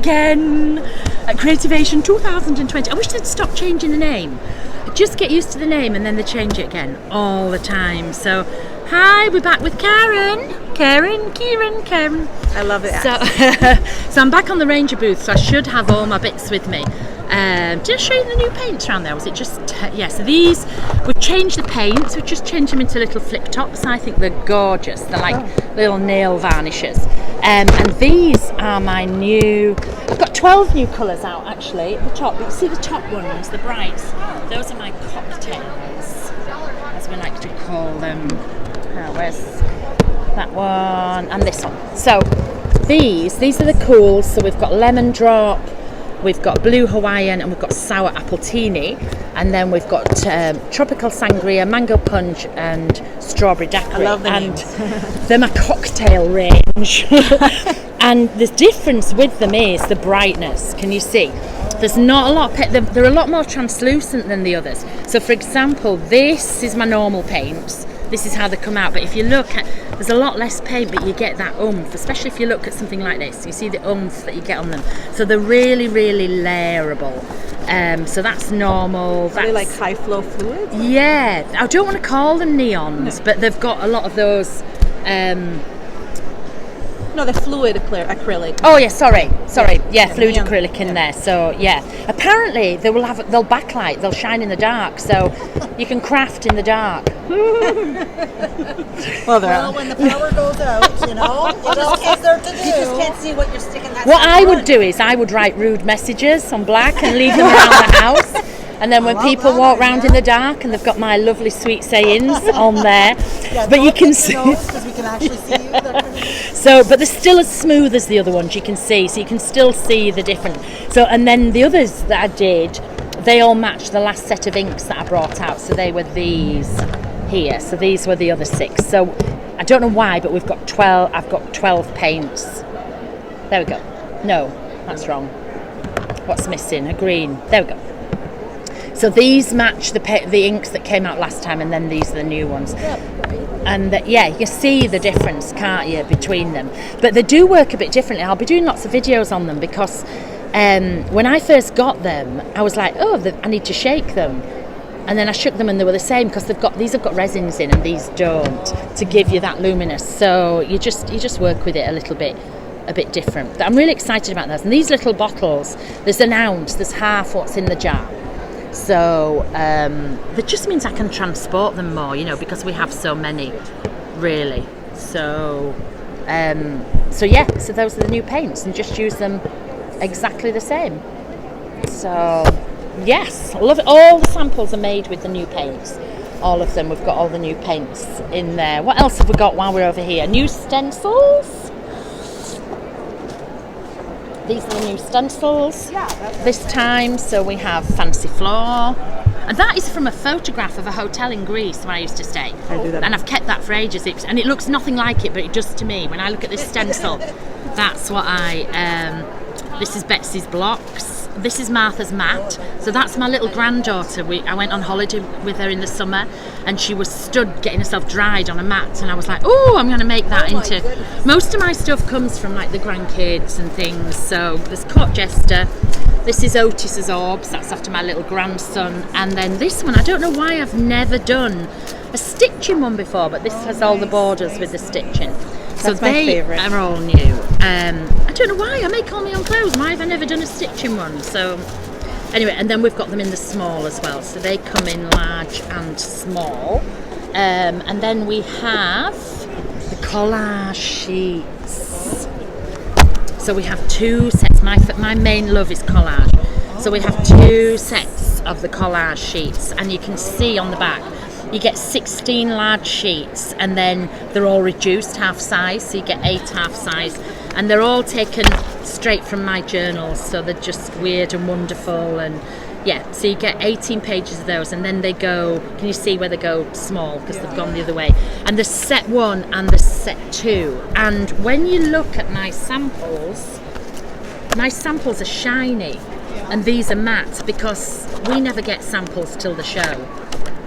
again at Creativation 2020. I wish they'd stop changing the name. I just get used to the name and then they change it again all the time. So, hi, we're back with Karen. Karen. I love it. So I'm back on the Ranger booth, so I should have all my bits with me. Did I show you the new paints around there? Was it just... yeah, so these, we've changed the paints. We've just changed them into little flip tops. I think they're gorgeous. They're like little nail varnishes. And these are my new... I've got 12 new colours out, actually, at the top. But you see the top ones, the brights? Those are my cocktails, as we like to call them. Where's that one? And this one. So these are the cools. So we've got lemon drop, we've got blue Hawaiian, and we've got sour apple-tini, and then we've got tropical sangria, mango punch, and strawberry daiquiri. I love the names. They're my cocktail range. And the difference with them is the brightness. Can you see? There's not a lot of they're a lot more translucent than the others. So for example, this is my normal paints. This is how they come out, but if you look at, there's a lot less paint, but you get that oomph, especially if you look at something like this. You see the oomph that you get on them. So they're really, really layerable. So that's normal. Are they like high flow fluids? Yeah, I don't want to call them neons, but they've got a lot of those. No, they're fluid acrylic. Oh yeah, sorry. Yeah, fluid acrylic in there. So yeah, apparently they'll backlight. They'll shine in the dark, so you can craft in the dark. Well, when the power goes out, you just can't there to do. You just can't see what you're sticking. What I would do is I would write rude messages on black and leave them around the house. And then when people walk around in the dark and they've got my lovely sweet sayings on there, but you can see, because we can actually see you. So, but they're still as smooth as the other ones. You can see, so you can still see the difference. So, and then the others that I did, they all match the last set of inks that I brought out. So they were these here. So these were the other 6. So I don't know why, but we've got 12. I've got 12 paints. There we go. No, that's wrong. What's missing? A green. There we go. So these match the inks that came out last time, and then these are the new ones. And yeah, you can see the difference, can't you, between them? But they do work a bit differently. I'll be doing lots of videos on them because when I first got them, I was like, I need to shake them. And then I shook them and they were the same because these have got resins in and these don't, to give you that luminous. So you just work with it a bit different. But I'm really excited about those. And these little bottles, there's an ounce, there's half what's in the jar. So that just means I can transport them more, because we have so many, really. So yeah, so those are the new paints, and just use them exactly the same. So yes, I love it. All the samples are made with the new paints. All of them. We've got all the new paints in there. What else have we got while we're over here? New stencils. These are the new stencils this time. So we have Fancy Floor. And that is from a photograph of a hotel in Greece where I used to stay. I do that. And I've kept that for ages. And it looks nothing like it, but it does to me. When I look at this stencil, that's what this is Betsy's blocks. This is Martha's mat. So that's my little granddaughter. I went on holiday with her in the summer, and she was stood getting herself dried on a mat, and I was like, I'm going to make that into... Most of my stuff comes from like the grandkids and things. So there's Court Jester. This is Otis's Orbs. That's after my little grandson. And then this one, I don't know why I've never done a stitching one before, but this has all the borders with the stitching. So That's my favorite. Are all new. I don't know why. I make all my own clothes. Why have I never done a stitching one? So anyway, and then we've got them in the small as well. So they come in large and small. And then we have the Collage Sheets. So we have 2 sets. My main love is collage. So we have 2 sets of the Collage Sheets, and you can see on the back you get 16 large sheets, and then they're all reduced half size, so you get 8 half size, and they're all taken straight from my journals, so they're just weird and wonderful. And yeah, so you get 18 pages of those, and then they go, can you see where they go small, because they've gone the other way. And there's set 1 and there's set 2, and when you look at my samples are shiny and these are matte, because we never get samples till the show.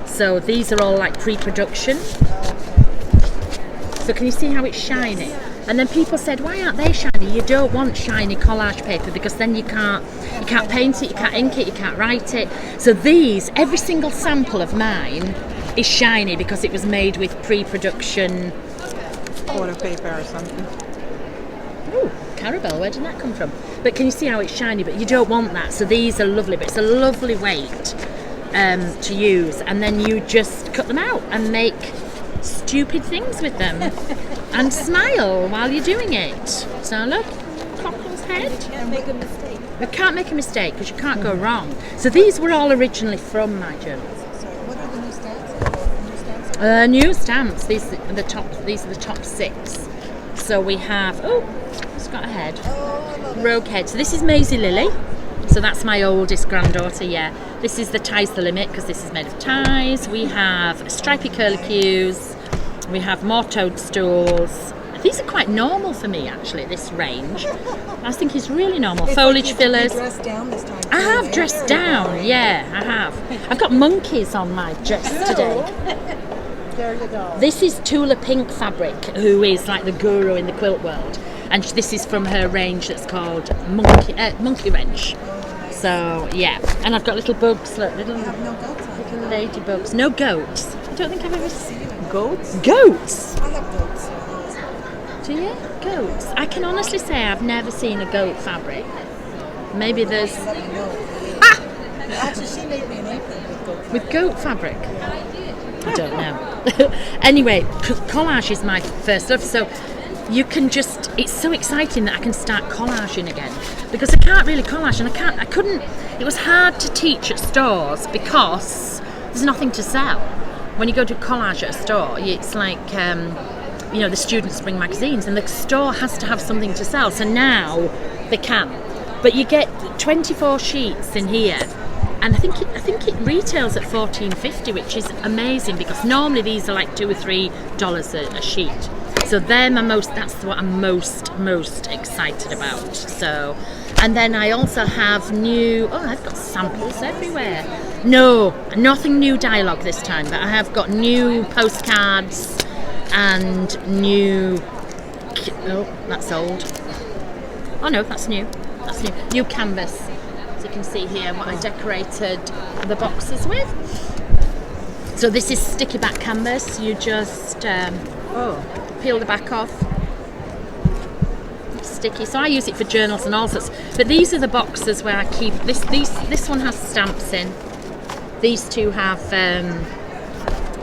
So these are all like pre-production. So can you see how it's shiny? And then people said, why aren't they shiny? You don't want shiny collage paper because then you can't paint it, you can't ink it, you can't write it. So these, every single sample of mine is shiny because it was made with pre-production Quarter paper or something. Ooh, Carabelle, where did that come from? But can you see how it's shiny? But you don't want that. So these are lovely, but it's a lovely weight to use. And then you just cut them out and make stupid things with them and smile while you're doing it. So look, Cockle's head. Can't make a mistake. You can't make a mistake because you can't go wrong. So these were all originally from my journals. So what are the new stamps? New stamps. These are the top 6. So we have it's got a head. Rogue head. So this is Maisie Lily. So that's my oldest granddaughter. Yeah. This is the Ties the Limit because this is made of ties. We have stripy curlicues. We have more toadstools. These are quite normal for me actually. This range, I think is really normal. Foliage fillers. Dressed down this time. I have dressed down. Yeah, I have. I've got monkeys on my dress today. There you go. This is Tula Pink Fabric, who is like the guru in the quilt world, and this is from her range that's called Monkey Wrench. So yeah, and I've got little bugs, look, little No goats on. little ladybugs. No goats. I don't think I've ever seen Goats? goats. I have goats. Do you? Goats. I can honestly say I've never seen a goat fabric. Maybe there's Let me know. Actually, she made me an apron with goat. fabric. I don't know. Anyway, collage is my first love. So you can just, it's so exciting that I can start collaging again because I can't really collage and I couldn't, it was hard to teach at stores because there's nothing to sell. When you go to collage at a store, it's like, the students bring magazines and the store has to have something to sell. So now they can. But you get 24 sheets in here. And I think it retails at $14.50, which is amazing because normally these are like $2 or $3 a sheet. So that's what I'm most excited about. So, and then I also have I've got samples everywhere. No, nothing new dialogue this time, but I have got new postcards and new. Oh, that's old. Oh no, that's new. That's new. New canvas. So you can see here what I decorated the boxes with. So this is sticky back canvas. You just peel the back off. It's sticky. So I use it for journals and all sorts. But these are the boxes where I keep this. This one has stamps in. These two have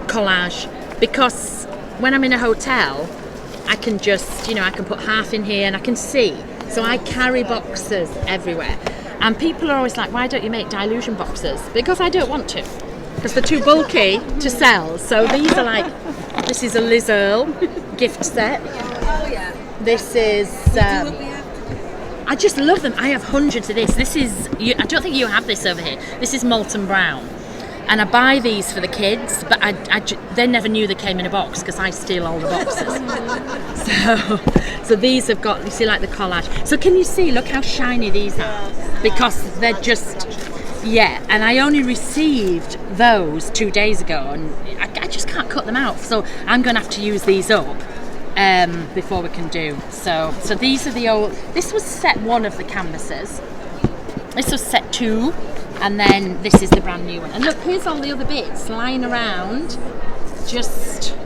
collage because when I'm in a hotel, I can just I can put half in here and I can see. So I carry boxes everywhere. And people are always like, why don't you make dylusion boxes? Because I don't want to. Because they're too bulky to sell. So these are like, this is a Liz Earle gift set. Oh yeah. This is, I just love them. I have hundreds of this. This is, I don't think you have this over here. This is Molten Brown. And I buy these for the kids, but they never knew they came in a box because I steal all the boxes. So these have got, you see, like the collage. So can you see, look how shiny these are? Because they're just, and I only received those 2 days ago and I just can't cut them out. So I'm going to have to use these up before we can do. So these are the old, this was set 1 of the canvases. This was set 2. And then this is the brand new one. And look, here's all the other bits lying around, just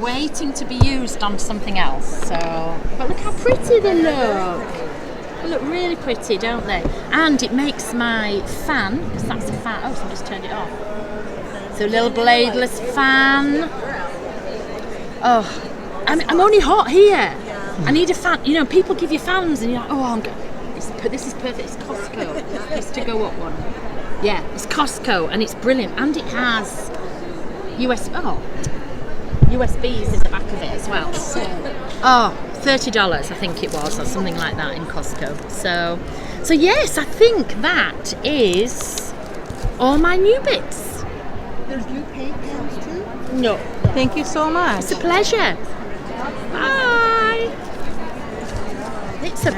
waiting to be used on something else. So, but look how pretty they look. They look really pretty, don't they? And it makes my fan, because that's a fan. Oh, so I just turned it off. So a little bladeless fan. Oh, I'm only hot here. I need a fan. People give you fans, and you're like, oh, this is perfect. It's Costco. It's to go up one. Yeah, it's Costco and it's brilliant. And it has USBs in the back of it as well. So, $30 I think it was, or something like that in Costco. So yes, I think that is all my new bits. There's new paint pens too? No. Thank you so much. It's a pleasure. Bye. It's a